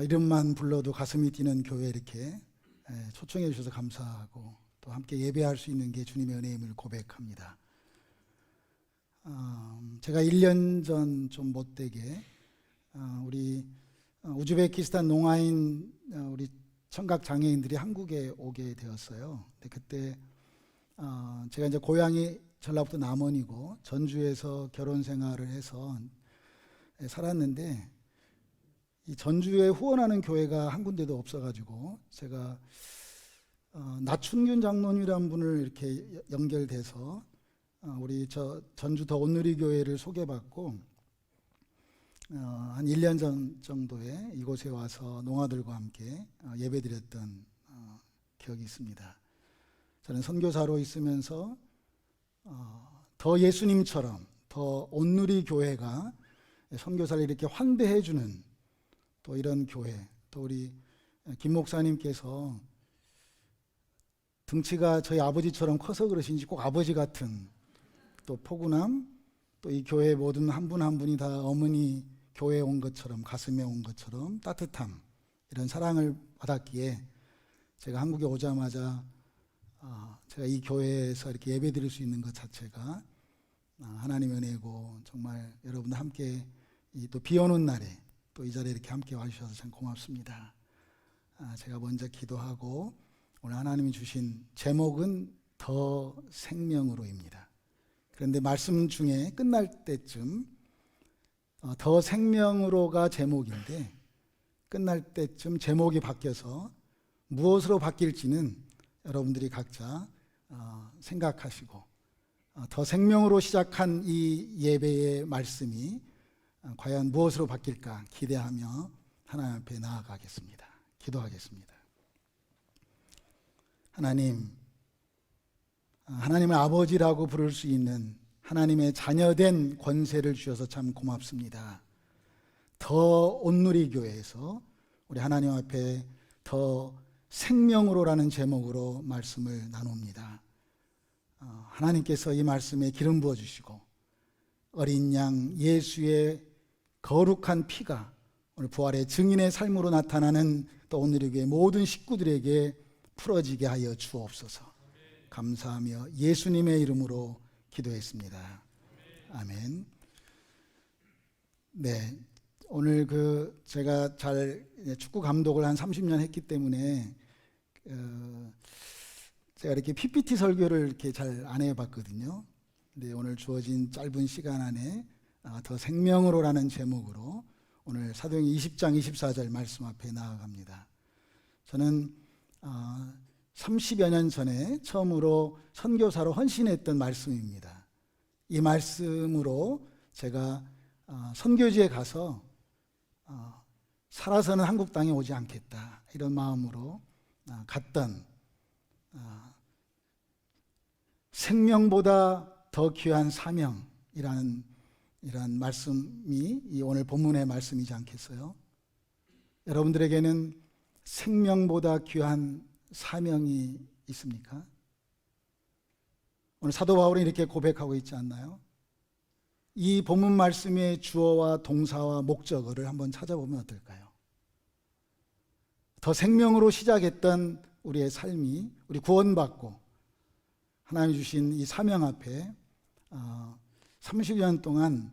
이름만 불러도 가슴이 뛰는 교회 이렇게 초청해 주셔서 감사하고 또 함께 예배할 수 있는 게 주님의 은혜임을 고백합니다. 제가 1년 전 좀 못되게 우리 우즈베키스탄 농아인 우리 청각 장애인들이 한국에 오게 되었어요. 근데 그때 제가 이제 고향이 전라북도 남원이고 전주에서 결혼 생활을 해서 살았는데 이 전주에 후원하는 교회가 한 군데도 없어가지고 제가 나춘균 장로님이라는 분을 이렇게 연결돼서 우리 전주 더 온누리 교회를 소개받고 한 1년 전 정도에 이곳에 와서 농아들과 함께 예배드렸던 기억이 있습니다. 저는 선교사로 있으면서 더 예수님처럼 더 온누리 교회가 선교사를 이렇게 환대해 주는 또 이런 교회, 또 우리 김 목사님께서 등치가 저희 아버지처럼 커서 그러신지 꼭 아버지 같은 또 포근함, 또 이 교회 모든 한 분 한 분이 다 어머니 교회에 온 것처럼 가슴에 온 것처럼 따뜻함, 이런 사랑을 받았기에 제가 한국에 오자마자 제가 이 교회에서 이렇게 예배 드릴 수 있는 것 자체가 하나님의 은혜고, 정말 여러분들 함께 또 비 오는 날에 또 이 자리에 이렇게 함께 와주셔서 참 고맙습니다. 제가 먼저 기도하고 오늘 하나님이 주신 제목은 더 생명으로입니다. 그런데 말씀 중에 끝날 때쯤 더 생명으로가 제목인데 끝날 때쯤 제목이 바뀌어서 무엇으로 바뀔지는 여러분들이 각자 생각하시고 더 생명으로 시작한 이 예배의 말씀이 과연 무엇으로 바뀔까 기대하며 하나님 앞에 나아가겠습니다. 기도하겠습니다. 하나님을 아버지라고 부를 수 있는 하나님의 자녀된 권세를 주셔서 참 고맙습니다. 더 온누리 교회에서 우리 하나님 앞에 더 생명으로라는 제목으로 말씀을 나눕니다. 하나님께서 이 말씀에 기름 부어주시고 어린 양 예수의 거룩한 피가 오늘 부활의 증인의 삶으로 나타나는 또 온누리 교회 모든 식구들에게 풀어지게 하여 주옵소서. 감사하며 예수님의 이름으로 기도했습니다. 아멘. 네, 오늘 제가 축구 감독을 한 30년 했기 때문에 제가 이렇게 PPT 설교를 이렇게 잘 안 해봤거든요. 근데 오늘 주어진 짧은 시간 안에 더 생명으로라는 제목으로 오늘 사도행전 20장 24절 말씀 앞에 나아갑니다. 저는 30여 년 전에 처음으로 선교사로 헌신했던 말씀입니다. 이 말씀으로 제가 선교지에 가서 살아서는 한국 땅에 오지 않겠다, 이런 마음으로 갔던 생명보다 더 귀한 사명이라는 이런 말씀이 이 오늘 본문의 말씀이지 않겠어요? 여러분들에게는 생명보다 귀한 사명이 있습니까? 오늘 사도 바울은 이렇게 고백하고 있지 않나요? 이 본문 말씀의 주어와 동사와 목적어를 한번 찾아보면 어떨까요? 더 생명으로 시작했던 우리의 삶이, 우리 구원받고 하나님이 주신 이 사명 앞에 30년 동안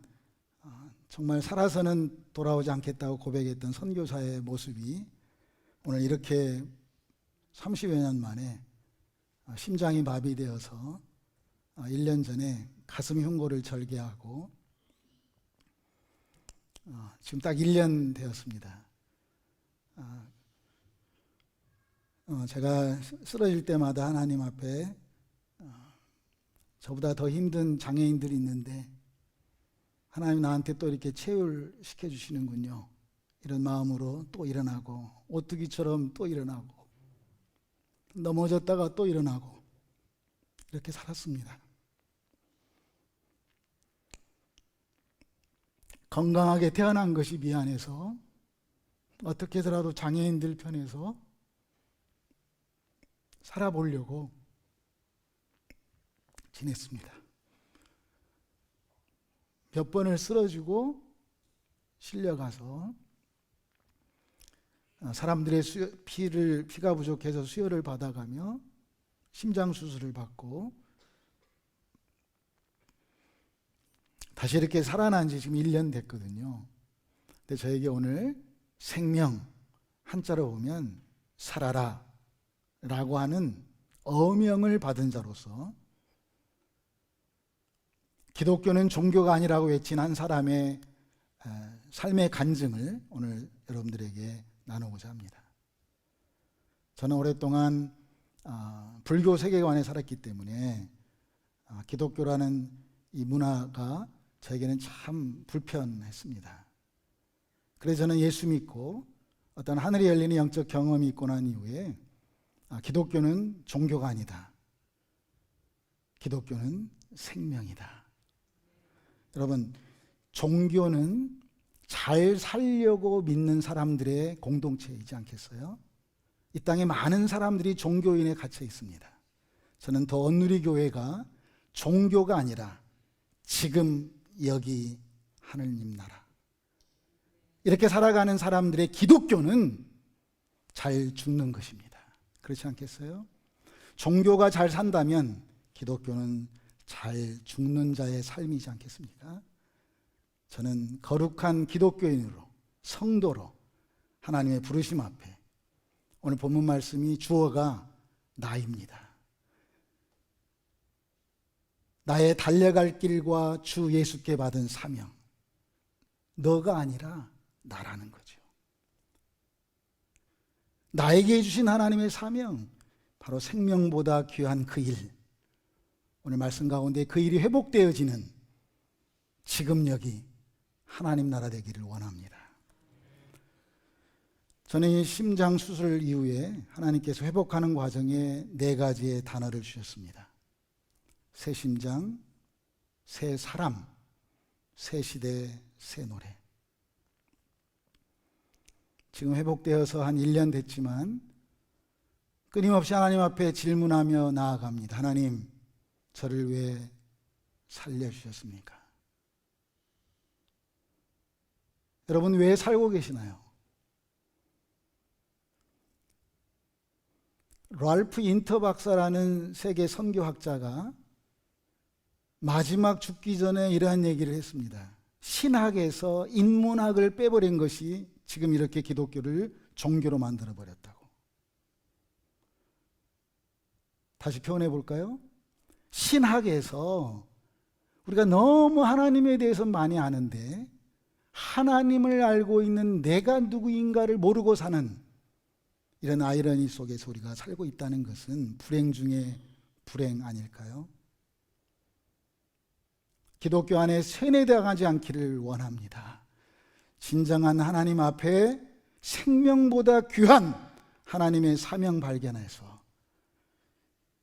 정말 살아서는 돌아오지 않겠다고 고백했던 선교사의 모습이 오늘 이렇게 30여 년 만에 심장이 마비되어서 1년 전에 가슴 흉고를 절개하고 지금 딱 1년 되었습니다. 제가 쓰러질 때마다 하나님 앞에 저보다 더 힘든 장애인들이 있는데 하나님 나한테 또 이렇게 체휼시켜 주시는군요, 이런 마음으로 또 일어나고, 오뚜기처럼 또 일어나고, 넘어졌다가 또 일어나고, 이렇게 살았습니다. 건강하게 태어난 것이 미안해서 어떻게 해서라도 장애인들 편에서 살아보려고 지냈습니다. 몇 번을 쓰러지고 실려가서 사람들의 피가 부족해서 수혈을 받아가며 심장 수술을 받고 다시 이렇게 살아난 지 지금 1년 됐거든요. 근데 저에게 오늘 생명, 한자로 보면 살아라 라고 하는 어명을 받은 자로서 기독교는 종교가 아니라고 외친 한 사람의 삶의 간증을 오늘 여러분들에게 나누고자 합니다. 저는 오랫동안 불교 세계관에 살았기 때문에 기독교라는 이 문화가 저에게는 참 불편했습니다. 그래서 저는 예수 믿고 어떤 하늘이 열리는 영적 경험이 있고 난 이후에 기독교는 종교가 아니다. 기독교는 생명이다. 여러분, 종교는 잘 살려고 믿는 사람들의 공동체이지 않겠어요? 이 땅에 많은 사람들이 종교인에 갇혀 있습니다. 저는 더 언누리 교회가 종교가 아니라 지금 여기 하느님 나라, 이렇게 살아가는 사람들의 기독교는 잘 죽는 것입니다. 그렇지 않겠어요? 종교가 잘 산다면 기독교는 잘 죽는 자의 삶이지 않겠습니까? 저는 거룩한 기독교인으로, 성도로 하나님의 부르심 앞에 오늘 본문 말씀이 주어가 나입니다. 나의 달려갈 길과 주 예수께 받은 사명, 너가 아니라 나라는 거죠. 나에게 주신 하나님의 사명, 바로 생명보다 귀한 그 일, 오늘 말씀 가운데 그 일이 회복되어지는 지금 여기 하나님 나라 되기를 원합니다. 저는 이 심장 수술 이후에 하나님께서 회복하는 과정에 4가지의 단어를 주셨습니다. 새 심장, 새 사람, 새 시대, 새 노래. 지금 회복되어서 한 1년 됐지만 끊임없이 하나님 앞에 질문하며 나아갑니다. 하나님, 저를 왜 살려주셨습니까? 여러분, 왜 살고 계시나요? 랄프 인터 박사라는 세계 선교학자가 마지막 죽기 전에 이러한 얘기를 했습니다. 신학에서 인문학을 빼버린 것이 지금 이렇게 기독교를 종교로 만들어버렸다고. 다시 표현해 볼까요? 신학에서 우리가 너무 하나님에 대해서 많이 아는데 하나님을 알고 있는 내가 누구인가를 모르고 사는 이런 아이러니 속에서 우리가 살고 있다는 것은 불행 중에 불행 아닐까요? 기독교 안에 세뇌당하지 않기를 원합니다. 진정한 하나님 앞에 생명보다 귀한 하나님의 사명 발견해서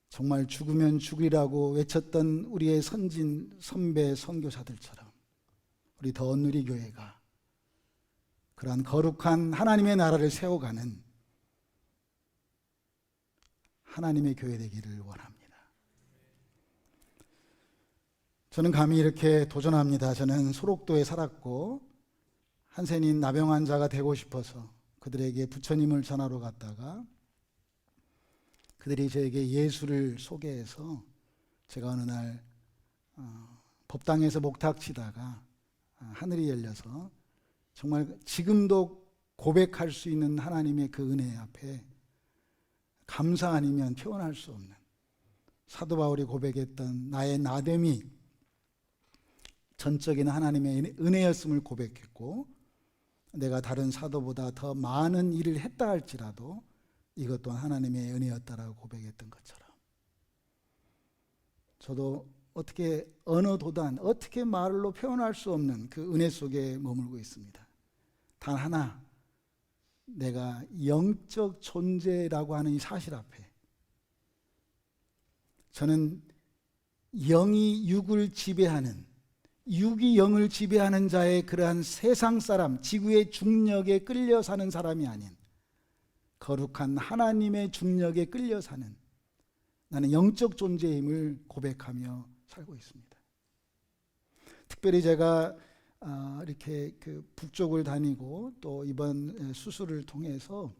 정말 죽으면 죽으리라고 외쳤던 우리의 선진 선배 선교사들처럼 우리 더 언누리 교회가 그러한 거룩한 하나님의 나라를 세워가는 하나님의 교회 되기를 원합니다. 저는 감히 이렇게 도전합니다. 저는 소록도에 살았고 한센인 나병 환자가 되고 싶어서 그들에게 부처님을 전하러 갔다가 그들이 저에게 예수를 소개해서 제가 어느 날 법당에서 목탁 치다가 하늘이 열려서 정말 지금도 고백할 수 있는 하나님의 그 은혜 앞에 감사 아니면 표현할 수 없는 사도 바울이 고백했던 나의 나됨이 전적인 하나님의 은혜였음을 고백했고 내가 다른 사도보다 더 많은 일을 했다 할지라도 이것 또한 하나님의 은혜였다라고 고백했던 것처럼 저도 어떻게 언어도단 어떻게 말로 표현할 수 없는 그 은혜 속에 머물고 있습니다. 단 하나, 내가 영적 존재라고 하는 이 사실 앞에 저는 영이 육을 지배하는, 육이 영을 지배하는 자의 그러한 세상 사람, 지구의 중력에 끌려 사는 사람이 아닌 거룩한 하나님의 중력에 끌려 사는 나는 영적 존재임을 고백하며 살고 있습니다. 특별히 제가 이렇게 그 북쪽을 다니고 또 이번 수술을 통해서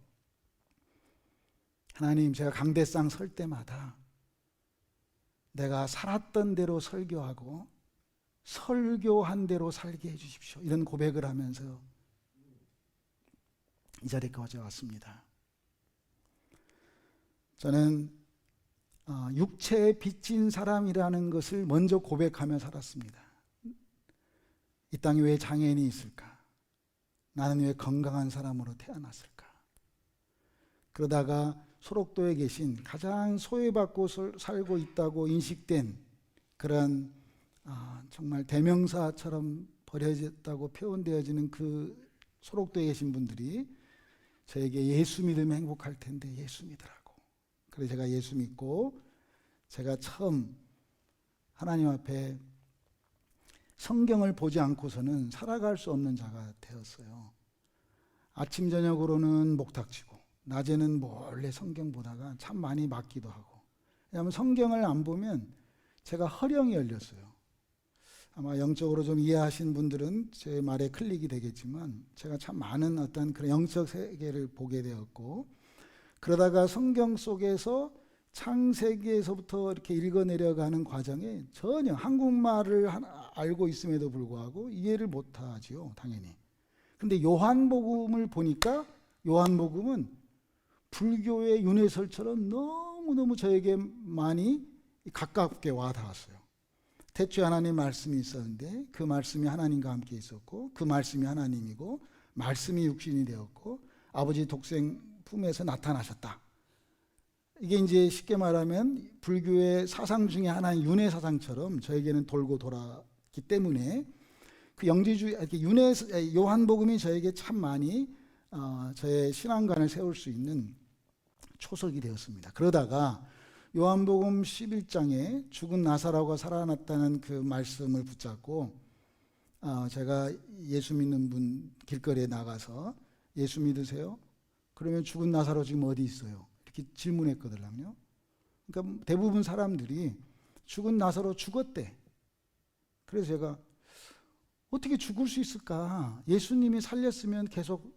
하나님, 제가 강대상 설 때마다 내가 살았던 대로 설교하고 설교한 대로 살게 해주십시오. 이런 고백을 하면서 이 자리까지 왔습니다. 저는 육체에 빚진 사람이라는 것을 먼저 고백하며 살았습니다. 이 땅에 왜 장애인이 있을까? 나는 왜 건강한 사람으로 태어났을까? 그러다가 소록도에 계신 가장 소외받고 살고 있다고 인식된 그런 정말 대명사처럼 버려졌다고 표현되어지는 그 소록도에 계신 분들이 저에게 예수 믿으면 행복할 텐데 예수 믿으라고. 그래서 제가 예수 믿고 제가 처음 하나님 앞에 성경을 보지 않고서는 살아갈 수 없는 자가 되었어요. 아침 저녁으로는 목탁치고 낮에는 몰래 성경 보다가 참 많이 맞기도 하고. 왜냐하면 성경을 안 보면 제가 허령이 열렸어요. 아마 영적으로 좀 이해하신 분들은 제 말에 클릭이 되겠지만 제가 참 많은 어떤 그런 영적 세계를 보게 되었고, 그러다가 성경 속에서 창세기에서부터 이렇게 읽어내려가는 과정에 전혀 한국말을 알고 있음에도 불구하고 이해를 못하지요, 당연히. 근데 요한복음을 보니까 요한복음은 불교의 윤회설처럼 너무너무 저에게 많이 가깝게 와닿았어요. 태초에 하나님 말씀이 있었는데 그 말씀이 하나님과 함께 있었고 그 말씀이 하나님이고 말씀이 육신이 되었고 아버지 독생 품에서 나타나셨다. 이게 이제 쉽게 말하면 불교의 사상 중에 하나인 윤회 사상처럼 저에게는 돌고 돌았기 때문에 그 영지주의, 요한복음이 저에게 참 많이 저의 신앙관을 세울 수 있는 초석이 되었습니다. 그러다가 요한복음 11장에 죽은 나사로가 살아났다는 그 말씀을 붙잡고 제가 예수 믿는 분 길거리에 나가서 예수 믿으세요? 그러면 죽은 나사로 지금 어디 있어요? 이렇게 질문했거든요. 그러니까 대부분 사람들이 죽은 나사로 죽었대. 그래서 제가 어떻게 죽을 수 있을까? 예수님이 살렸으면 계속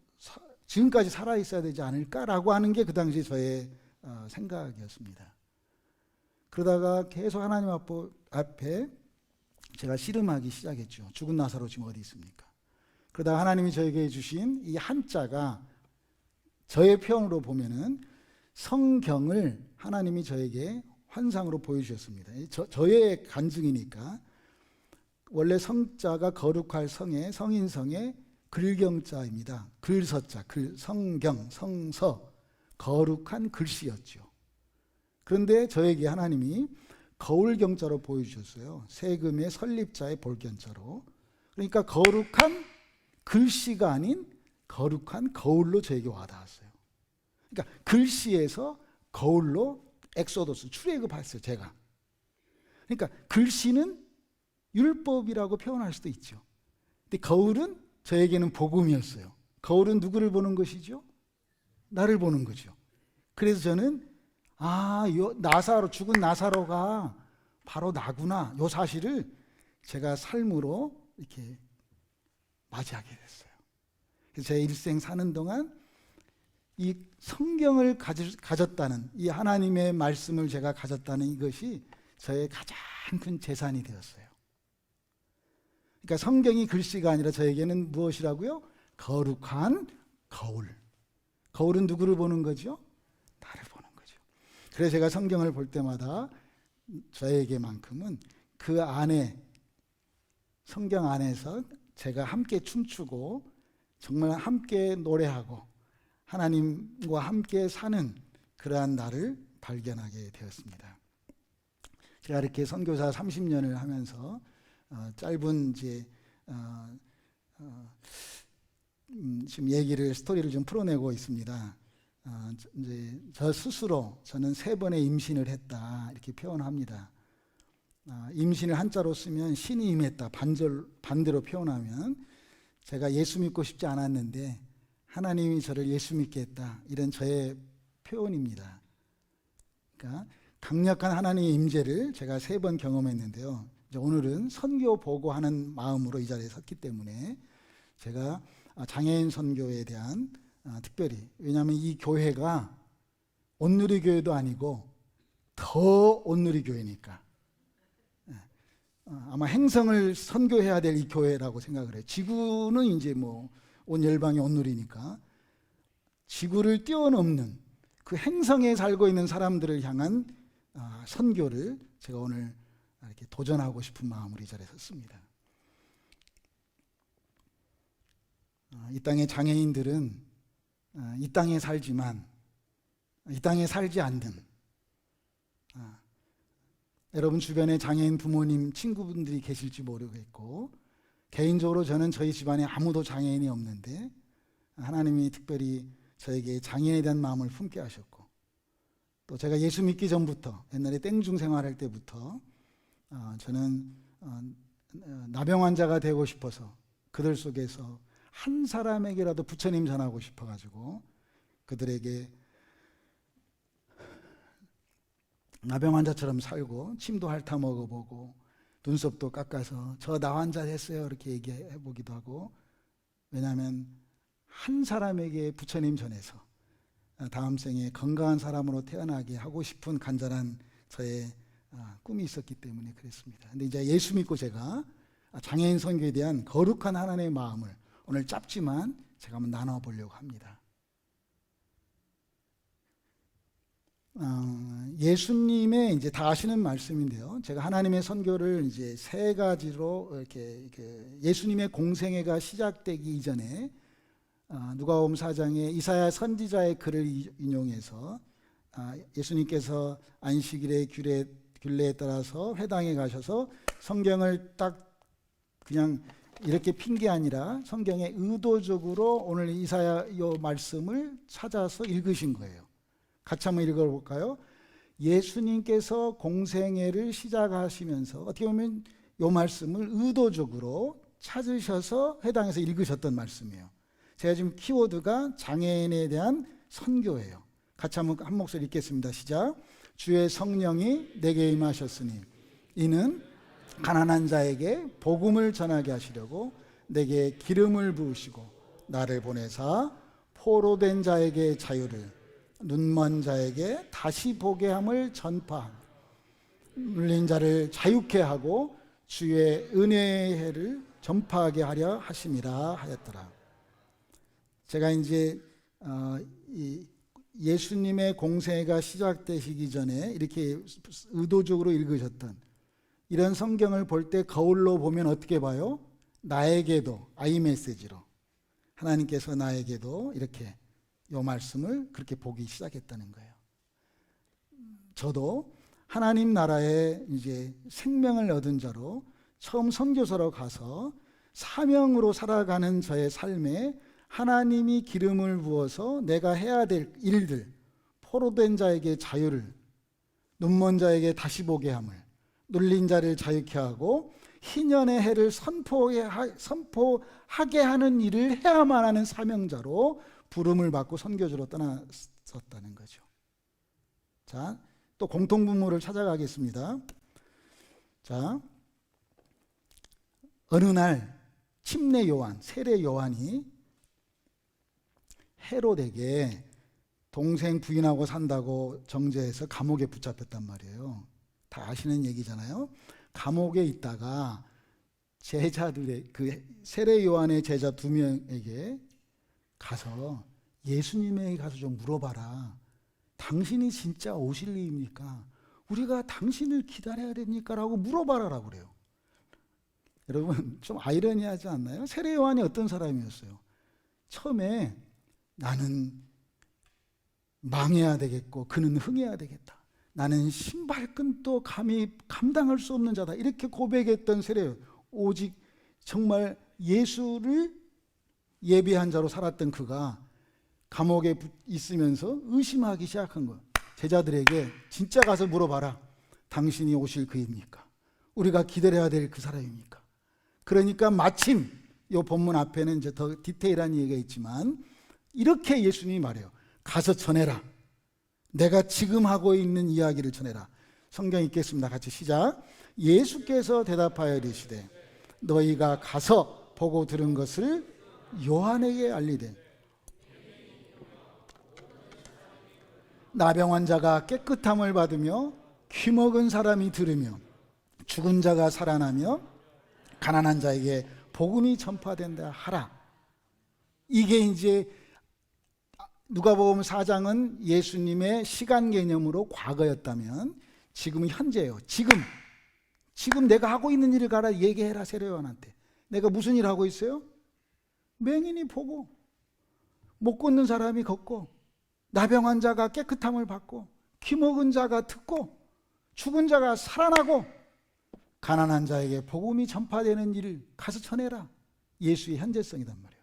지금까지 살아있어야 되지 않을까라고 하는 게 그 당시 저의 생각이었습니다. 그러다가 계속 하나님 앞에 제가 씨름하기 시작했죠. 죽은 나사로 지금 어디 있습니까? 그러다가 하나님이 저에게 주신 이 한자가 저의 표현으로 보면은 성경을 하나님이 저에게 환상으로 보여주셨습니다. 저의 간증이니까. 원래 성자가 거룩할 성의 성인성의 글경자입니다. 글서자, 성경, 성서, 거룩한 글씨였죠. 그런데 저에게 하나님이 거울경자로 보여주셨어요. 세금의 설립자의 볼견자로. 그러니까 거룩한 글씨가 아닌 거룩한 거울로 저에게 와닿았어요. 그러니까 글씨에서 거울로 엑소더스, 출애굽했어요, 제가. 그러니까 글씨는 율법이라고 표현할 수도 있죠. 근데 거울은 저에게는 복음이었어요. 거울은 누구를 보는 것이죠? 나를 보는 거죠. 그래서 저는 나사로, 죽은 나사로가 바로 나구나, 이 사실을 제가 삶으로 이렇게 맞이하게 됐어요. 그래서 제 일생 사는 동안 이 성경을 가졌다는, 이 하나님의 말씀을 제가 가졌다는 이것이 저의 가장 큰 재산이 되었어요. 그러니까 성경이 글씨가 아니라 저에게는 무엇이라고요? 거룩한 거울. 거울은 누구를 보는 거죠? 나를 보는 거죠. 그래서 제가 성경을 볼 때마다 저에게만큼은 그 안에, 성경 안에서 제가 함께 춤추고 정말 함께 노래하고 하나님과 함께 사는 그러한 나를 발견하게 되었습니다. 제가 이렇게 선교사 30년을 하면서 짧은 이제 지금 스토리를 좀 풀어내고 있습니다. 이제 저 스스로 저는 3번의 임신을 했다 이렇게 표현합니다. 임신을 한자로 쓰면 신이 임했다, 반대로 표현하면 제가 예수 믿고 싶지 않았는데 하나님이 저를 예수 믿게 했다, 이런 저의 표현입니다. 그러니까 강력한 하나님의 임재를 제가 3번 경험했는데요. 이제 오늘은 선교 보고하는 마음으로 이 자리에 섰기 때문에 제가 장애인 선교에 대한 특별히, 왜냐하면 이 교회가 온누리 교회도 아니고 더 온누리 교회니까 아마 행성을 선교해야 될 이 교회라고 생각을 해요. 지구는 이제 뭐 온 열방이 온누리니까 지구를 뛰어넘는 그 행성에 살고 있는 사람들을 향한 선교를 제가 오늘 이렇게 도전하고 싶은 마음으로 이 자리에 섰습니다. 이 땅의 장애인들은 이 땅에 살지만 이 땅에 살지 않는, 여러분 주변에 장애인 부모님, 친구분들이 계실지 모르겠고, 개인적으로 저는 저희 집안에 아무도 장애인이 없는데 하나님이 특별히 저에게 장애인에 대한 마음을 품게 하셨고, 또 제가 예수 믿기 전부터, 옛날에 땡중 생활할 때부터 저는 나병 환자가 되고 싶어서 그들 속에서 한 사람에게라도 부처님 전하고 싶어가지고 그들에게 나병 환자처럼 살고 침도 핥아 먹어보고 눈썹도 깎아서 저 나 환자 됐어요 이렇게 얘기해 보기도 하고, 왜냐하면 한 사람에게 부처님 전해서 다음 생에 건강한 사람으로 태어나게 하고 싶은 간절한 저의 꿈이 있었기 때문에 그랬습니다. 근데 이제 예수 믿고 제가 장애인 선교에 대한 거룩한 하나님의 마음을 오늘 짧지만 제가 한번 나눠보려고 합니다. 예수님의 이제 다 아시는 말씀인데요. 제가 하나님의 선교를 이제 세 가지로 이렇게 예수님의 공생애가 시작되기 이전에 누가복음 4장에 이사야 선지자의 글을 인용해서 예수님께서 안식일의 균례에 따라서 회당에 가셔서 성경을 딱 그냥 이렇게 핀 게 아니라 성경에 의도적으로 오늘 이사야 이 말씀을 찾아서 읽으신 거예요. 같이 한번 읽어볼까요? 예수님께서 공생애를 시작하시면서 어떻게 보면 이 말씀을 의도적으로 찾으셔서 회당에서 읽으셨던 말씀이에요. 제가 지금 키워드가 장애인에 대한 선교예요. 같이 한번 한 목소리 읽겠습니다. 시작. 주의 성령이 내게 임하셨으니 이는 가난한 자에게 복음을 전하게 하시려고 내게 기름을 부으시고 나를 보내사 포로된 자에게 자유를, 눈먼 자에게 다시 보게 함을 전파하며 눌린 자를 자유케 하고 주의 은혜의 해를 전파하게 하려 하심이라 하였더라. 제가 이제 예수님의 공생애가 시작되시기 전에 이렇게 의도적으로 읽으셨던 이런 성경을 볼 때 거울로 보면 어떻게 봐요? 나에게도, 아이메시지로 하나님께서 나에게도 이렇게 이 말씀을 그렇게 보기 시작했다는 거예요. 저도 하나님 나라에 이제 생명을 얻은 자로 처음 선교사로 가서 사명으로 살아가는 저의 삶에 하나님이 기름을 부어서 내가 해야 될 일들, 포로된 자에게 자유를, 눈먼 자에게 다시 보게 함을, 눌린 자를 자유케 하고 희년의 해를 선포하게 하는 일을 해야만 하는 사명자로 부름을 받고 선교지로 떠났었다는 거죠. 자, 또 공통분모를 찾아가겠습니다. 자, 어느 날 침례 요한, 세례 요한이 헤롯에게 동생 부인하고 산다고 정죄해서 감옥에 붙잡혔단 말이에요. 다 아시는 얘기잖아요. 감옥에 있다가 제자들의 그 세례 요한의 제자 2명에게 가서 예수님에게 가서 좀 물어봐라. 당신이 진짜 오실 리입니까? 우리가 당신을 기다려야 됩니까? 라고 물어봐라라고 그래요. 여러분 좀 아이러니하지 않나요? 세례 요한이 어떤 사람이었어요? 처음에 나는 망해야 되겠고 그는 흥해야 되겠다. 나는 신발끈도 감히 감당할 수 없는 자다. 이렇게 고백했던 세례, 오직 정말 예수를 예비한 자로 살았던 그가 감옥에 있으면서 의심하기 시작한 거예요. 제자들에게 진짜 가서 물어봐라. 당신이 오실 그입니까? 우리가 기다려야 될 그 사람입니까? 그러니까 마침 이 본문 앞에는 이제 더 디테일한 얘기가 있지만 이렇게 예수님이 말해요. 가서 전해라. 내가 지금 하고 있는 이야기를 전해라. 성경 읽겠습니다. 같이 시작. 예수께서 대답하여 이르시되 너희가 가서 보고 들은 것을 요한에게 알리되 나병 환자가 깨끗함을 받으며 귀먹은 사람이 들으며 죽은 자가 살아나며 가난한 자에게 복음이 전파된다 하라. 이게 이제 누가복음 4장은 예수님의 시간 개념으로 과거였다면 지금은 현재예요. 지금 내가 하고 있는 일을 가라 얘기해라. 세례요한한테 내가 무슨 일 하고 있어요? 맹인이 보고 못 걷는 사람이 걷고 나병 환자가 깨끗함을 받고 귀먹은 자가 듣고 죽은 자가 살아나고 가난한 자에게 복음이 전파되는 일을 가서 전해라. 예수의 현재성이란 말이에요.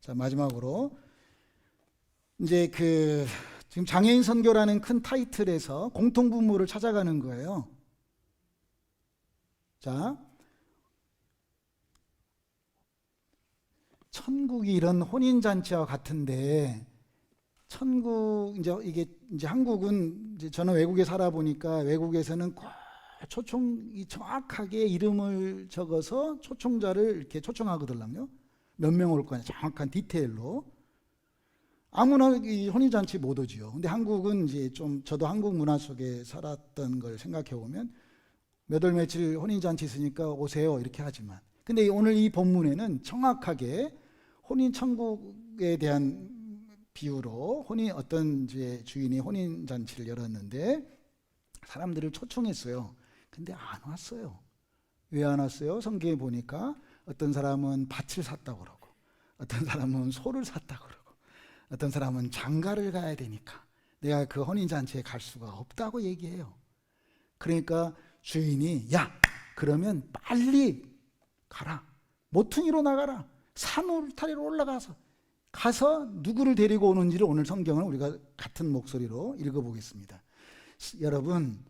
자, 마지막으로 이제 지금 장애인 선교라는 큰 타이틀에서 공통분모를 찾아가는 거예요. 자, 천국이 이런 혼인잔치와 같은데, 천국, 이제 한국은, 이제 저는 외국에 살아보니까 외국에서는 꼭 정확하게 이름을 적어서 초청자를 이렇게 초청하거든요. 몇 명 올 거냐, 정확한 디테일로. 아무나 이 혼인잔치 못 오지요. 근데 한국은 이제 저도 한국 문화 속에 살았던 걸 생각해 보면 몇 월 며칠 혼인잔치 있으니까 오세요 이렇게 하지만, 근데 오늘 이 본문에는 정확하게 혼인천국에 대한 비유로 어떤 이제 주인이 혼인잔치를 열었는데 사람들을 초청했어요. 근데 안 왔어요. 왜 안 왔어요? 성경에 보니까 어떤 사람은 밭을 샀다고 그러고, 어떤 사람은 소를 샀다고 그러고, 어떤 사람은 장가를 가야 되니까 내가 그 혼인잔치에 갈 수가 없다고 얘기해요. 그러니까 주인이 야, 그러면 빨리 가라. 모퉁이로 나가라. 산 울타리로 올라가서 누구를 데리고 오는지를 오늘 성경을 우리가 같은 목소리로 읽어보겠습니다. 여러분,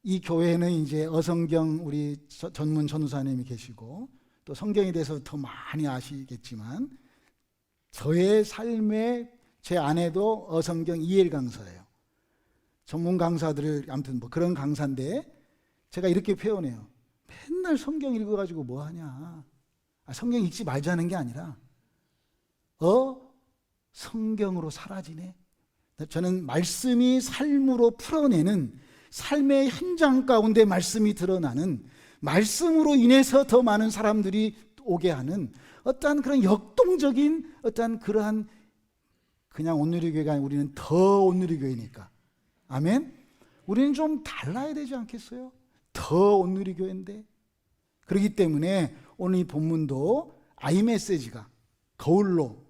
이 교회는 이제 어성경 우리 전문 전우사님이 계시고 또 성경에 대해서 더 많이 아시겠지만 저의 삶에 제 아내도 어성경 EL 강사예요. 전문 강사들을 아무튼 뭐 그런 강사인데 제가 이렇게 표현해요. 맨날 성경 읽어가지고 뭐 하냐. 성경 읽지 말자는 게 아니라 성경으로 사라지네. 저는 말씀이 삶으로 풀어내는 삶의 현장 가운데 말씀이 드러나는, 말씀으로 인해서 더 많은 사람들이 오게 하는 어떠한 그런 역동적인 어떠한 그러한, 그냥 온누리교회가 아니라 우리는 더 온누리교회니까. 아멘. 우리는 좀 달라야 되지 않겠어요? 더 온누리교회인데. 그렇기 때문에 오늘 이 본문도 아이메시지가 거울로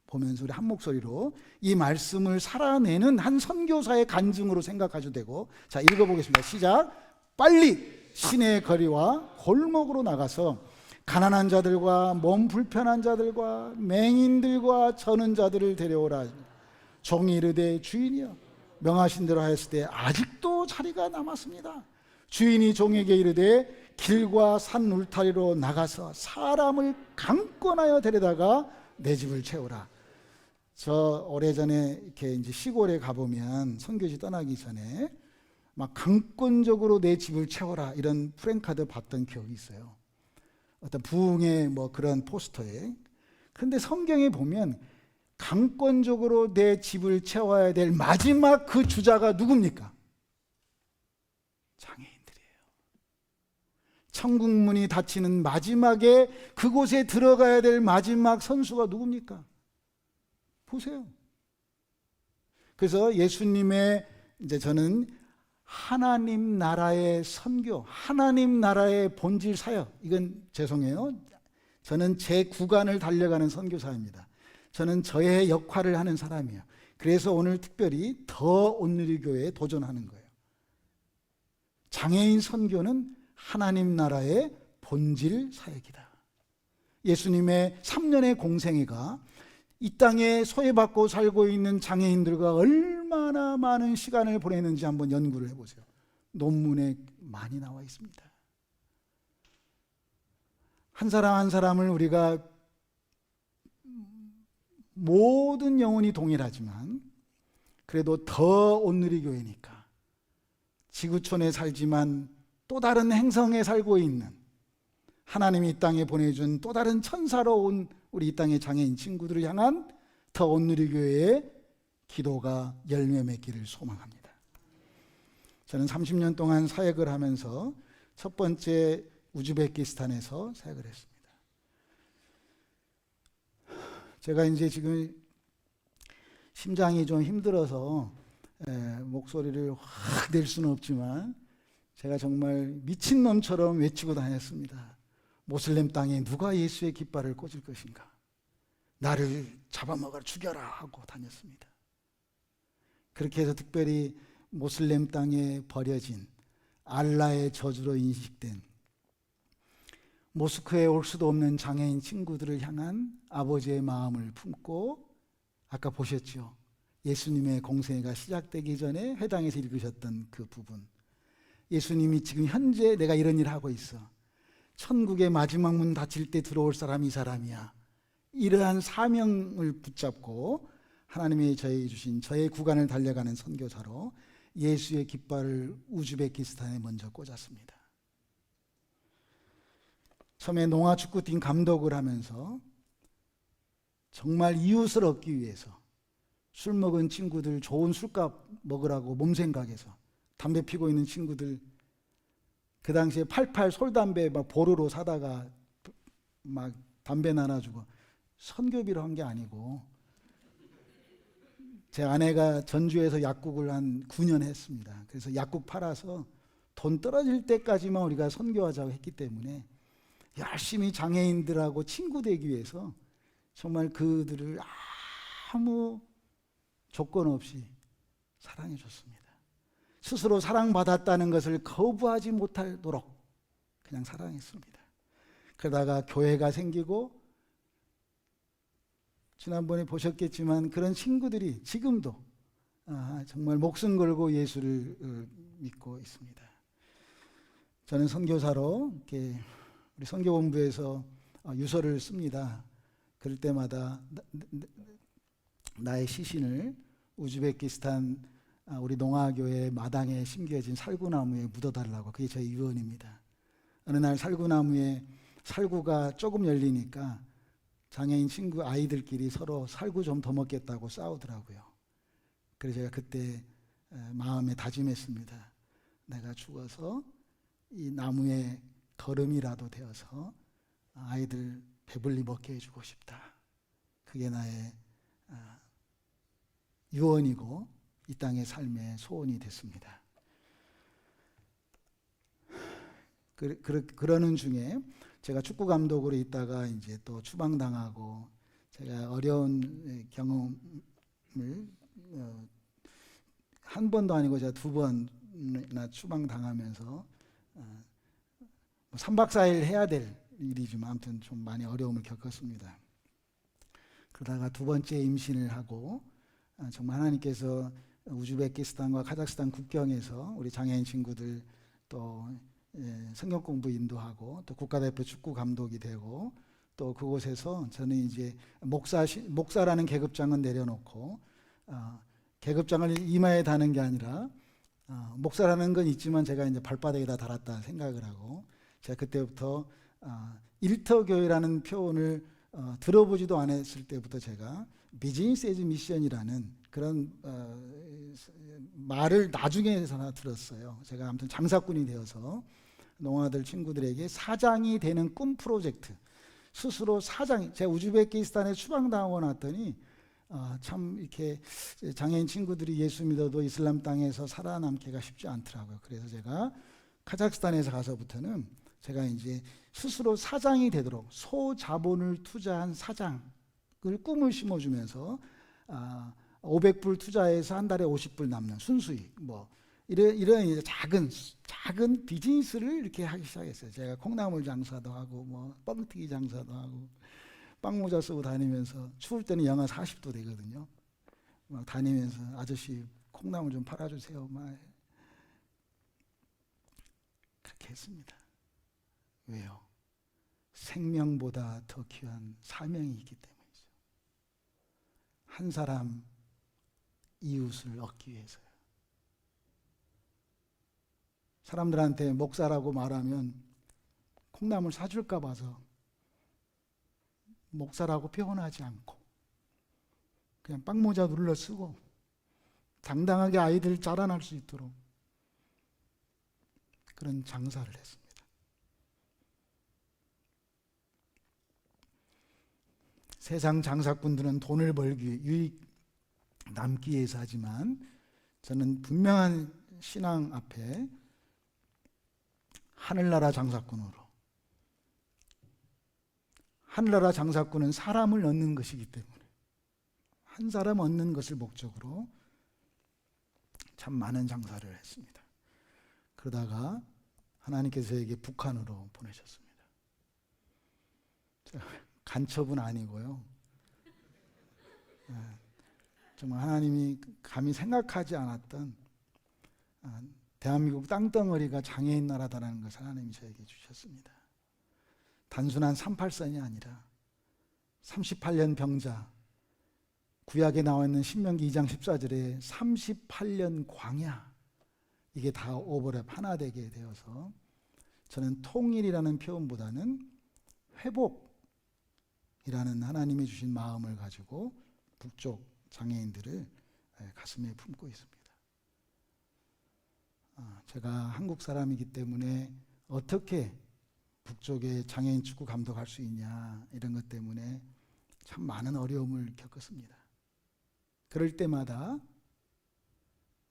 보면서 우리 한 목소리로 이 말씀을 살아내는 한 선교사의 간증으로 생각하셔도 되고, 자, 읽어보겠습니다. 시작. 빨리 시내 거리와 골목으로 나가서 가난한 자들과 몸 불편한 자들과 맹인들과 저는 자들을 데려오라. 종이 이르되 주인이여 명하신 대로 하였을 때 아직도 자리가 남았습니다. 주인이 종에게 이르되 길과 산 울타리로 나가서 사람을 강권하여 데려다가 내 집을 채우라. 저 오래전에 이렇게 이제 시골에 가보면 선교지 떠나기 전에 막 강권적으로 내 집을 채워라 이런 프랭카드 봤던 기억이 있어요. 어떤 부흥의 뭐 그런 포스터에. 근데 성경에 보면 강권적으로 내 집을 채워야 될 마지막 그 주자가 누굽니까? 장애인들이에요. 천국 문이 닫히는 마지막에 그곳에 들어가야 될 마지막 선수가 누굽니까? 보세요. 그래서 예수님의 이제 저는 하나님 나라의 선교, 하나님 나라의 본질 사역, 이건 죄송해요. 저는 제 구간을 달려가는 선교사입니다. 저는 저의 역할을 하는 사람이에요. 그래서 오늘 특별히 더 온누리교회에 도전하는 거예요. 장애인 선교는 하나님 나라의 본질 사역이다. 예수님의 3년의 공생애가 이 땅에 소외받고 살고 있는 장애인들과 얼마나 많은 시간을 보냈는지 한번 연구를 해보세요. 논문에 많이 나와 있습니다. 한 사람 한 사람을 우리가 모든 영혼이 동일하지만 그래도 더 온누리교회니까 지구촌에 살지만 또 다른 행성에 살고 있는, 하나님이 이 땅에 보내준 또 다른 천사로 온 우리 이 땅의 장애인 친구들을 향한 더 온누리교회의 기도가 열매 맺기를 소망합니다. 저는 30년 동안 사역을 하면서 첫 번째 우즈베키스탄에서 사역을 했습니다. 제가 이제 지금 심장이 좀 힘들어서 목소리를 확 낼 수는 없지만 제가 정말 미친놈처럼 외치고 다녔습니다. 모슬렘 땅에 누가 예수의 깃발을 꽂을 것인가? 나를 잡아먹어 죽여라 하고 다녔습니다. 그렇게 해서 특별히 모슬렘 땅에 버려진 알라의 저주로 인식된 모스크에 올 수도 없는 장애인 친구들을 향한 아버지의 마음을 품고, 아까 보셨죠? 예수님의 공생애가 시작되기 전에 회당에서 읽으셨던 그 부분, 예수님이 지금 현재 내가 이런 일을 하고 있어, 천국의 마지막 문 닫힐 때 들어올 사람이 이 사람이야, 이러한 사명을 붙잡고 하나님이 저에게 주신 저의 구간을 달려가는 선교사로 예수의 깃발을 우즈베키스탄에 먼저 꽂았습니다. 처음에 농아축구팀 감독을 하면서 정말 이웃을 얻기 위해서 술 먹은 친구들 좋은 술값 먹으라고 몸생각해서 담배 피고 있는 친구들, 그 당시에 88 솔담배 막 보루로 사다가 막 담배 나눠주고, 선교비로 한 게 아니고 제 아내가 전주에서 약국을 한 9년 했습니다. 그래서 약국 팔아서 돈 떨어질 때까지만 우리가 선교하자고 했기 때문에 열심히 장애인들하고 친구 되기 위해서 정말 그들을 아무 조건 없이 사랑해 줬습니다. 스스로 사랑받았다는 것을 거부하지 못하도록 그냥 사랑했습니다. 그러다가 교회가 생기고, 지난번에 보셨겠지만 그런 친구들이 지금도 정말 목숨 걸고 예수를 믿고 있습니다. 저는 선교사로 이렇게 우리 선교본부에서 유서를 씁니다. 그럴 때마다 나의 시신을 우즈베키스탄 우리 농아교회 마당에 심겨진 살구나무에 묻어달라고, 그게 저희 유언입니다. 어느 날 살구나무에 살구가 조금 열리니까 장애인 친구 아이들끼리 서로 살구 좀 더 먹겠다고 싸우더라고요. 그래서 제가 그때 마음에 다짐했습니다. 내가 죽어서 이 나무에 거름이라도 되어서 아이들 배불리 먹게 해주고 싶다. 그게 나의 유언이고 이 땅의 삶의 소원이 됐습니다. 그러는 중에 제가 축구 감독으로 있다가 이제 또 추방당하고, 제가 어려운 경험을 한 번도 아니고 제가 2번이나 추방당하면서 3박 4일 해야 될 일이지만 아무튼 좀 많이 어려움을 겪었습니다. 그러다가 2번째 임신을 하고 정말 하나님께서 우즈베키스탄과 카자흐스탄 국경에서 우리 장애인 친구들 또 성경 공부 인도하고 또 국가대표 축구 감독이 되고, 또 그곳에서 저는 이제 목사라는 계급장은 내려놓고 계급장을 이마에 다는 게 아니라 목사라는 건 있지만 제가 이제 발바닥에다 달았다 생각을 하고, 제가 그때부터 일터교회라는 표현을 들어보지도 않았을 때부터 제가 비즈니스 에즈 미션이라는 그런 말을 나중에서나 들었어요. 제가 아무튼 장사꾼이 되어서 농아들 친구들에게 사장이 되는 꿈 프로젝트, 스스로 사장, 제가 우즈베키스탄에 추방당하고 났더니 참 이렇게 장애인 친구들이 예수 믿어도 이슬람 땅에서 살아남기가 쉽지 않더라고요. 그래서 제가 카자흐스탄에서 가서부터는 제가 이제 스스로 사장이 되도록 소자본을 투자한 사장을 꿈을 심어주면서 500불 투자해서 한 달에 50불 남는 순수익, 뭐 이런 이제 작은 비즈니스를 이렇게 하기 시작했어요. 제가 콩나물 장사도 하고 뭐 뻥튀기 장사도 하고 빵모자 쓰고 다니면서, 추울 때는 영하 40도 되거든요. 막 다니면서 아저씨 콩나물 좀 팔아주세요. 막 그렇게 했습니다. 왜요? 생명보다 더 귀한 사명이 있기 때문이죠. 한 사람 이웃을 얻기 위해서요. 사람들한테 목사라고 말하면 콩나물 사줄까 봐서 목사라고 표현하지 않고 그냥 빵모자 눌러 쓰고 당당하게 아이들 자라날 수 있도록 그런 장사를 했습니다. 세상 장사꾼들은 돈을 벌기, 유익 남기 위해서 하지만 저는 분명한 신앙 앞에 하늘나라 장사꾼으로, 하늘나라 장사꾼은 사람을 얻는 것이기 때문에 한 사람 얻는 것을 목적으로 참 많은 장사를 했습니다. 그러다가 하나님께서 저에게 북한으로 보내셨습니다. 간첩은 아니고요. 정말 하나님이 감히 생각하지 않았던 대한민국 땅덩어리가 장애인 나라다라는 것을 하나님이 저에게 주셨습니다. 단순한 38선이 아니라 38년 병자, 구약에 나와 있는 신명기 2장 14절에 38년 광야, 이게 다 오버랩 하나 되게 되어서 저는 통일이라는 표현보다는 회복이라는 하나님이 주신 마음을 가지고 북쪽 장애인들을 가슴에 품고 있습니다. 제가 한국 사람이기 때문에 어떻게 북쪽에 장애인 축구 감독할 수 있냐 이런 것 때문에 참 많은 어려움을 겪었습니다. 그럴 때마다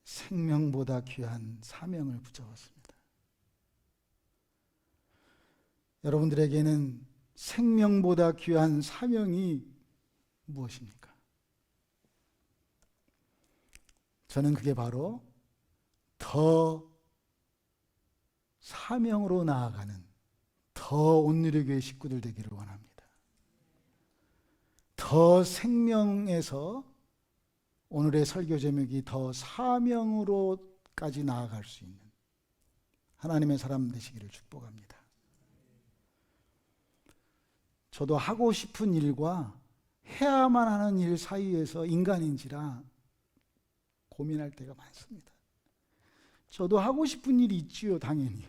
생명보다 귀한 사명을 붙잡았습니다. 여러분들에게는 생명보다 귀한 사명이 무엇입니까? 저는 그게 바로 더 사명으로 나아가는 더 온누리교회 식구들 되기를 원합니다. 더 생명에서 오늘의 설교 제목이 더 사명으로까지 나아갈 수 있는 하나님의 사람 되시기를 축복합니다. 저도 하고 싶은 일과 해야만 하는 일 사이에서 인간인지라 고민할 때가 많습니다. 저도 하고 싶은 일이 있지요, 당연히.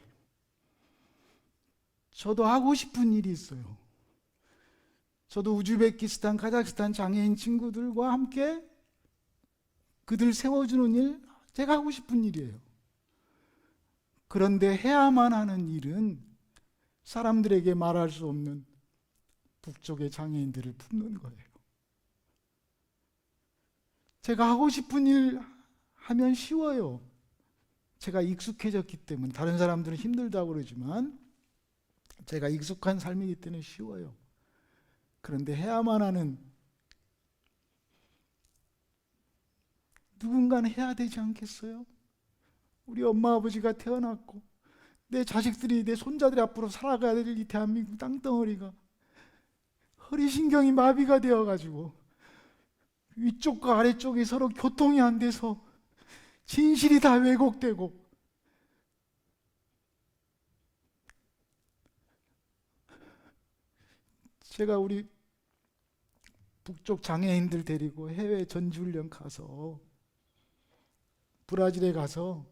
저도 하고 싶은 일이 있어요. 저도 우즈베키스탄, 카자흐스탄 장애인 친구들과 함께 그들 세워주는 일, 제가 하고 싶은 일이에요. 그런데 해야만 하는 일은 사람들에게 말할 수 없는 북쪽의 장애인들을 품는 거예요. 제가 하고 싶은 일 하면 쉬워요. 제가 익숙해졌기 때문에. 다른 사람들은 힘들다고 그러지만 제가 익숙한 삶이기 때문에 쉬워요. 그런데 해야만 하는, 누군가는 해야 되지 않겠어요? 우리 엄마 아버지가 태어났고 내 자식들이, 내 손자들이 앞으로 살아가야 될 이 대한민국 땅덩어리가 허리신경이 마비가 되어가지고 위쪽과 아래쪽이 서로 교통이 안 돼서 진실이 다 왜곡되고, 제가 우리 북쪽 장애인들 데리고 해외 전지훈련 가서 브라질에 가서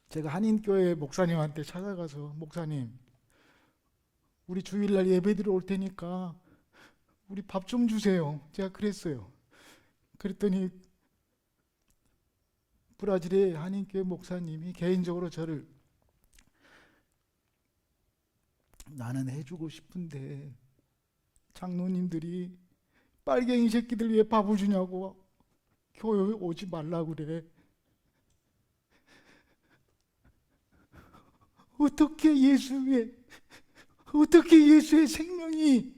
제가 한인교회 목사님한테 찾아가서, 목사님, 우리 주일날 예배드리러 올 테니까 우리 밥 좀 주세요. 제가 그랬어요. 그랬더니 브라질의 한인교회 목사님이 개인적으로 저를, 나는 해주고 싶은데 장로님들이 빨갱이 새끼들 왜 밥을 주냐고 교회 오지 말라고 그래. 어떻게 예수의 생명이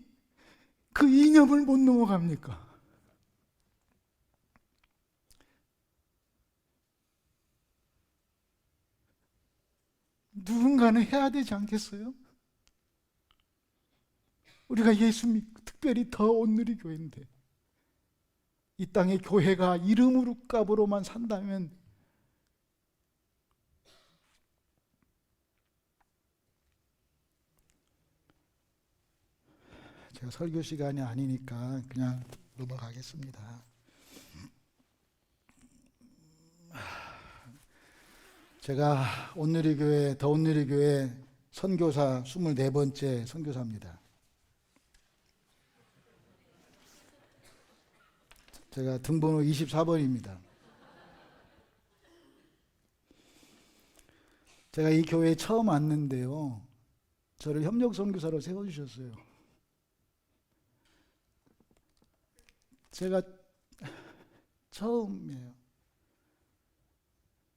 그 이념을 못 넘어갑니까? 누군가는 해야 되지 않겠어요? 우리가 예수 믿고, 특별히 더 온누리 교회인데 이 땅의 교회가 이름으로 값으로만 산다면 제가 설교 시간이 아니니까 그냥 넘어가겠습니다. 제가 온누리교회 더온누리교회 선교사 24번째 선교사입니다. 제가 등번호 24번입니다. 제가 이 교회에 처음 왔는데요, 저를 협력 선교사로 세워주셨어요. 제가 처음이에요.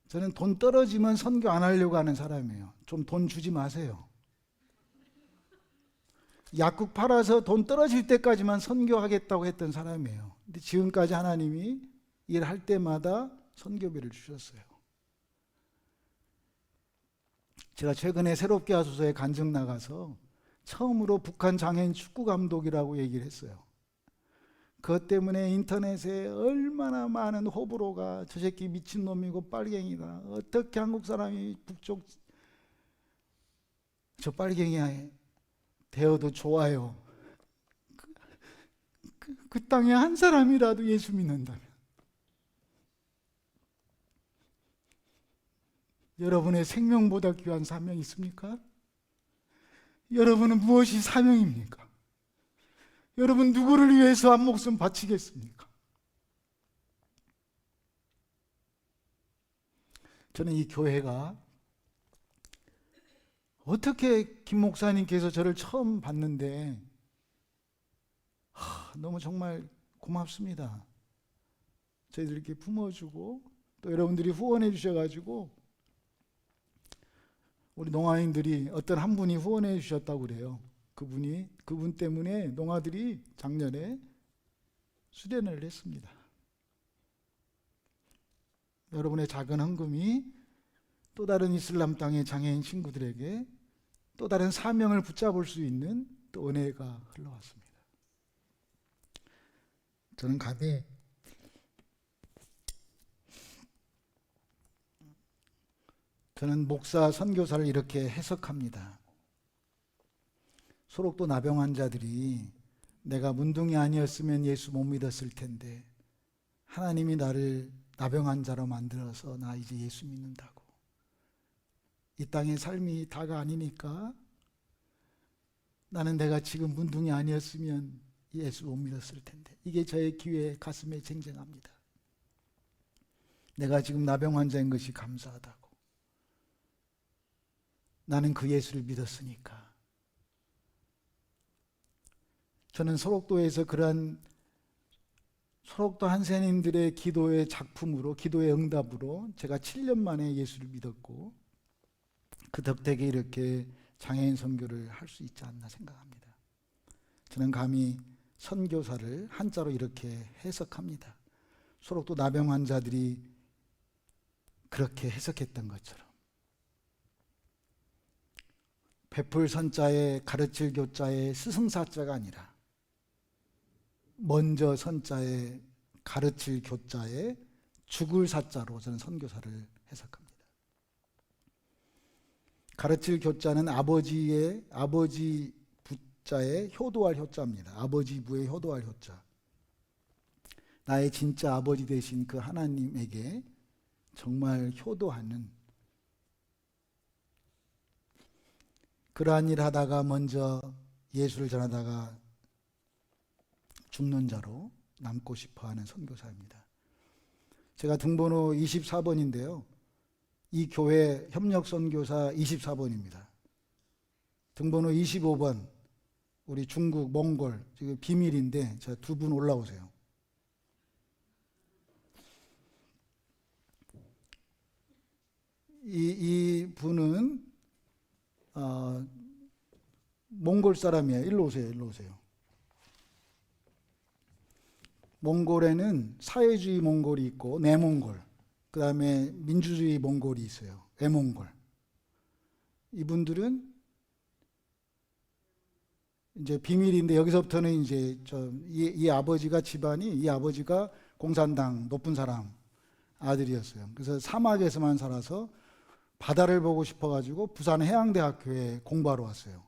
저는 돈 떨어지면 선교 안 하려고 하는 사람이에요. 좀 돈 주지 마세요. 약국 팔아서 돈 떨어질 때까지만 선교하겠다고 했던 사람이에요. 근데 지금까지 하나님이 일할 때마다 선교비를 주셨어요. 제가 최근에 새롭게 하소서에 간증 나가서 처음으로 북한 장애인 축구 감독이라고 얘기를 했어요. 그것 때문에 인터넷에 얼마나 많은 호불호가, 저 새끼 미친놈이고 빨갱이다, 어떻게 한국 사람이 북쪽 저 빨갱이 되어도 좋아요. 그 땅에 한 사람이라도 예수 믿는다면, 여러분의 생명보다 귀한 사명이 있습니까? 여러분은 무엇이 사명입니까? 여러분 누구를 위해서 한 목숨 바치겠습니까? 저는 이 교회가 어떻게 김 목사님께서 저를 처음 봤는데 너무 정말 고맙습니다. 저희들 이렇게 품어주고 또 여러분들이 후원해 주셔가지고 우리 농아인들이 어떤 한 분이 후원해 주셨다고 그래요. 그분 때문에 농아들이 작년에 수련을 했습니다. 여러분의 작은 헌금이 또 다른 이슬람 땅의 장애인 친구들에게 또 다른 사명을 붙잡을 수 있는 또 은혜가 흘러왔습니다. 저는 감히 저는 목사 선교사를 이렇게 해석합니다. 소록도 나병 환자들이 내가 문둥이 아니었으면 예수 못 믿었을 텐데 하나님이 나를 나병 환자로 만들어서 나 이제 예수 믿는다고. 이 땅의 삶이 다가 아니니까 나는 내가 지금 문둥이 아니었으면 예수 못 믿었을 텐데, 이게 저의 귀에 가슴에 쟁쟁합니다. 내가 지금 나병 환자인 것이 감사하다고. 나는 그 예수를 믿었으니까. 저는 소록도에서 그러한 소록도 한센인들의 기도의 작품으로, 기도의 응답으로 제가 7년 만에 예수를 믿었고 그 덕택에 이렇게 장애인 선교를 할 수 있지 않나 생각합니다. 저는 감히 선교사를 한자로 이렇게 해석합니다. 소록도 나병 환자들이 그렇게 해석했던 것처럼 베풀 선자에 가르칠 교자에 스승사자가 아니라 먼저 선자에 가르칠 교자에 죽을 사자로 저는 선교사를 해석합니다. 가르칠 교자는 아버지 부자에 효도할 효자입니다. 아버지 부에 효도할 효자. 나의 진짜 아버지 되신 그 하나님에게 정말 효도하는, 그러한 일 하다가 먼저 예수를 전하다가 죽는 자로 남고 싶어하는 선교사입니다. 제가 등번호 24번인데요. 이 교회 협력 선교사 24번입니다. 등번호 25번 우리 중국 몽골, 지금 비밀인데 자, 두 분 올라오세요. 이 분은 몽골 사람이에요. 일로 오세요. 일로 오세요. 몽골에는 사회주의 몽골이 있고 내몽골, 그 다음에 민주주의 몽골이 있어요. 외몽골. 이분들은 이제 비밀인데 여기서부터는 이제 이 아버지가 집안이, 이 아버지가 공산당 높은 사람 아들이었어요. 그래서 사막에서만 살아서 바다를 보고 싶어가지고 부산 해양대학교에 공부하러 왔어요.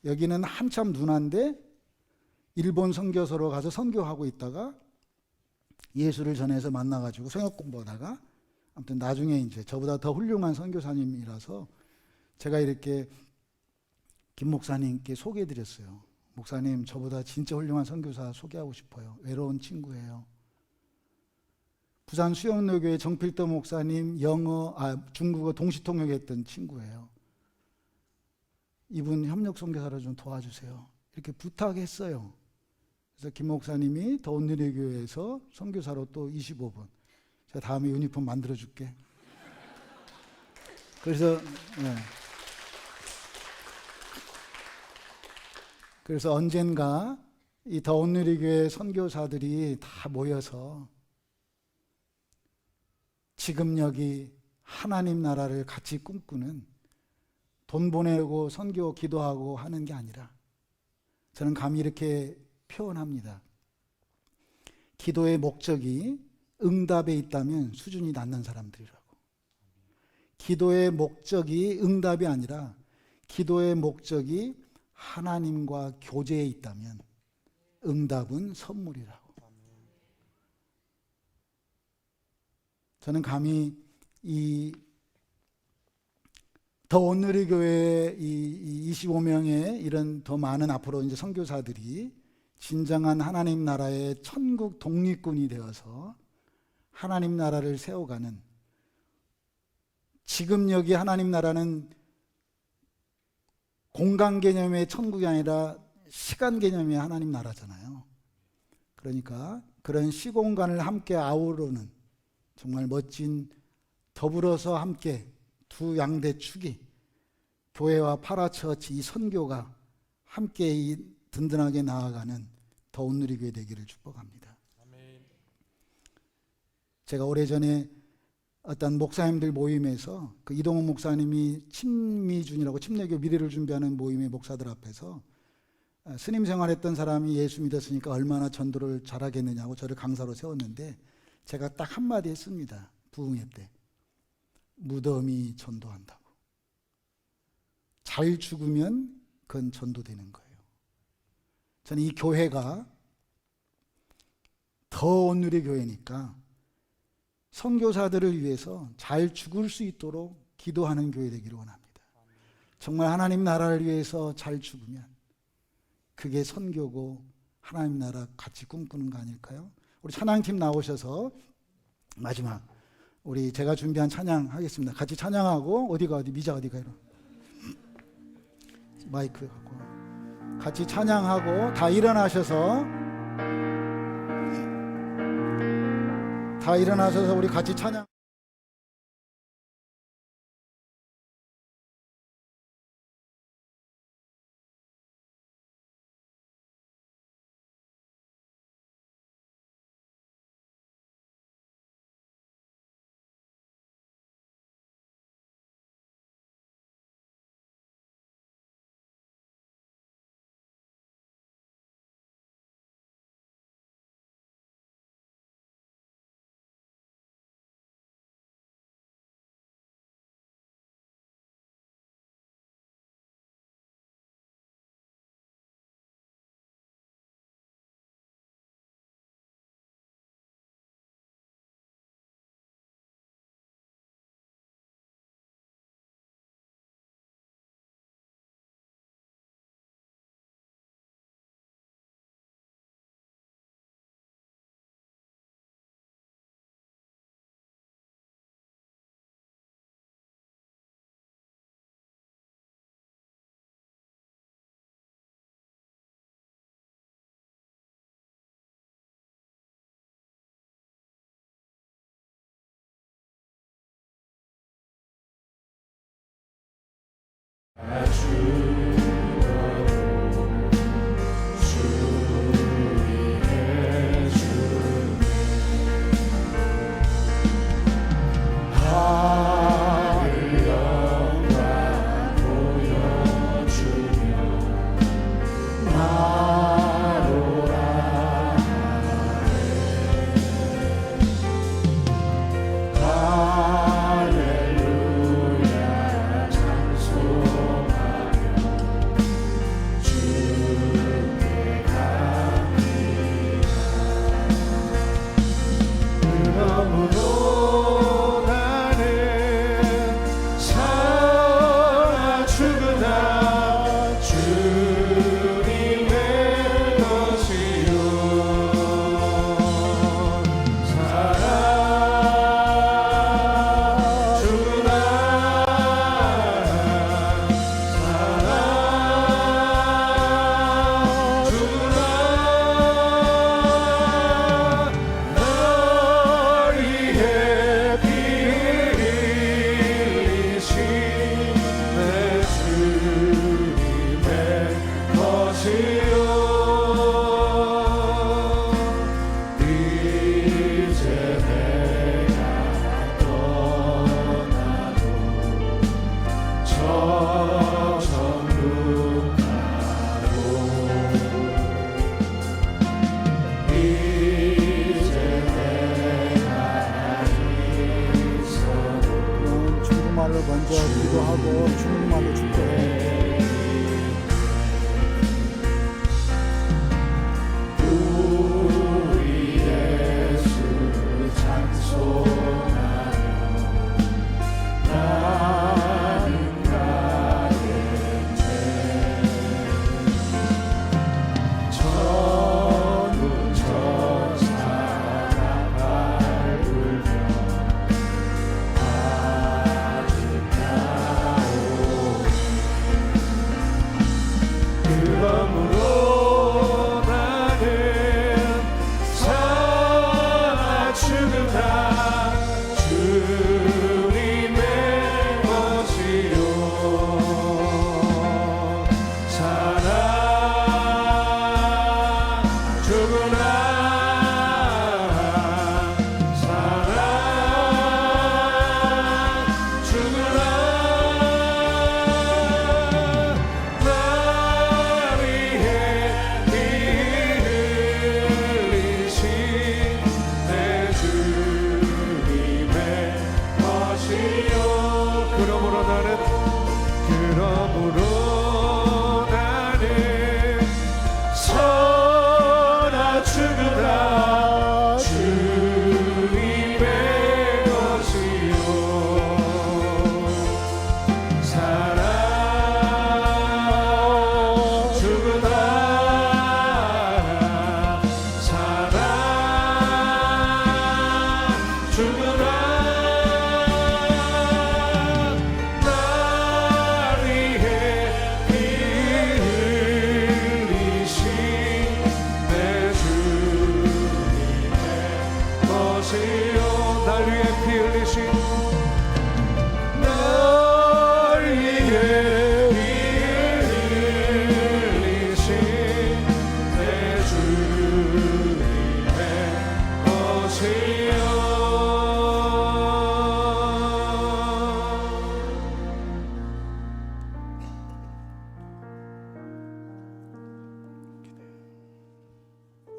여기는 한참 누나인데 일본 선교소로 가서 선교하고 있다가 예수를 전해서 만나가지고 성역 공부하다가 아무튼 나중에 이제 저보다 더 훌륭한 선교사님이라서 제가 이렇게 김 목사님께 소개해드렸어요. 목사님, 저보다 진짜 훌륭한 선교사 소개하고 싶어요. 외로운 친구예요. 부산 수영로교회 정필도 목사님 중국어 동시통역했던 친구예요. 이분 협력 선교사로 좀 도와주세요. 이렇게 부탁했어요. 그래서 김 목사님이 더운누리교회에서 선교사로 또 25분. 제가 다음에 유니폼 만들어 줄게. 그래서 그래서 언젠가 이 더운누리교회 선교사들이 다 모여서 지금 여기 하나님 나라를 같이 꿈꾸는, 돈 보내고 선교 기도하고 하는 게 아니라, 저는 감히 이렇게 표현합니다. 기도의 목적이 응답에 있다면 수준이 낮는 사람들이라고. 기도의 목적이 응답이 아니라 기도의 목적이 하나님과 교제에 있다면 응답은 선물이라고. 저는 감히 이 더운누리교회 이 25명의 이런 더 많은 앞으로 이제 선교사들이 진정한 하나님 나라의 천국 독립군이 되어서 하나님 나라를 세워가는, 지금 여기 하나님 나라는 공간 개념의 천국이 아니라 시간 개념의 하나님 나라잖아요. 그러니까 그런 시공간을 함께 아우르는 정말 멋진, 더불어서 함께 두 양대 축이, 교회와 파라처치 이 선교가 함께 이 든든하게 나아가는 더운누리교회 되기를 축복합니다. 아멘. 제가 오래전에 어떤 목사님들 모임에서 그 이동훈 목사님이 침미준이라고 침례교 미래를 준비하는 모임의 목사들 앞에서 스님 생활했던 사람이 예수 믿었으니까 얼마나 전도를 잘하겠느냐고 저를 강사로 세웠는데, 제가 딱 한마디 했습니다. 부흥회 때. 무덤이 전도한다고. 잘 죽으면 그건 전도되는 거예요. 저는 이 교회가 더운누리 교회니까 선교사들을 위해서 잘 죽을 수 있도록 기도하는 교회 되기를 원합니다. 정말 하나님 나라를 위해서 잘 죽으면 그게 선교고 하나님 나라 같이 꿈꾸는 거 아닐까요? 우리 찬양팀 나오셔서 마지막 우리 제가 준비한 찬양 하겠습니다. 같이 찬양하고 어디 미자 어디가 이러 마이크 갖고 같이 찬양하고 다 일어나셔서 우리 같이 찬양. 그러므로 먼저 기도하고 주님하고 축도해.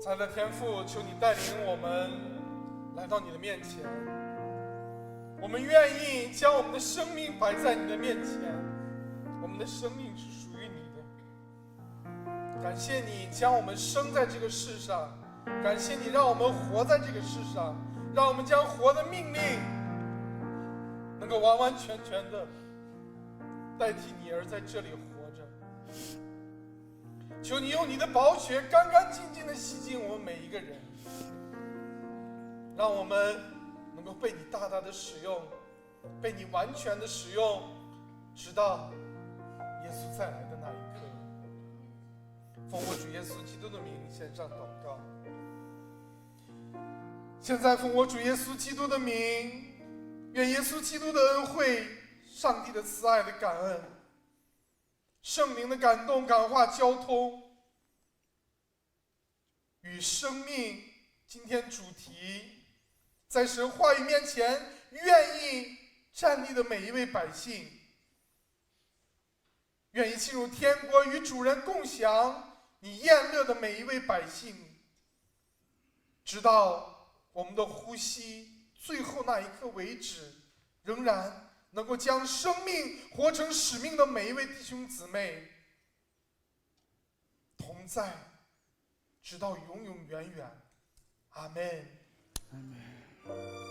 亲爱的天父，求你带领我们来到你的面前，我们愿意将我们的生命摆在你的面前，我们的生命是属于你的。感谢你将我们生在这个世上，感谢你让我们活在这个世上，让我们将活的命令能够完完全全的代替你而在这里活着。求你用你的宝血干干净净的洗净我们每一个人，让我们能够被你大大的使用，被你完全的使用，直到耶稣再来的那一刻。奉我主耶稣基督的名献上祷告。现在奉我主耶稣基督的名，愿耶稣基督的恩惠、上帝的慈爱的感恩、圣灵的感动感化交通，与生命今天主题在神话语面前愿意站立的每一位百姓，愿意进入天国与主人共享你宴乐的每一位百姓，直到我们的呼吸最后那一刻为止，仍然能够将生命活成使命的每一位弟兄姊妹同在，直到永永远远。阿们。阿们。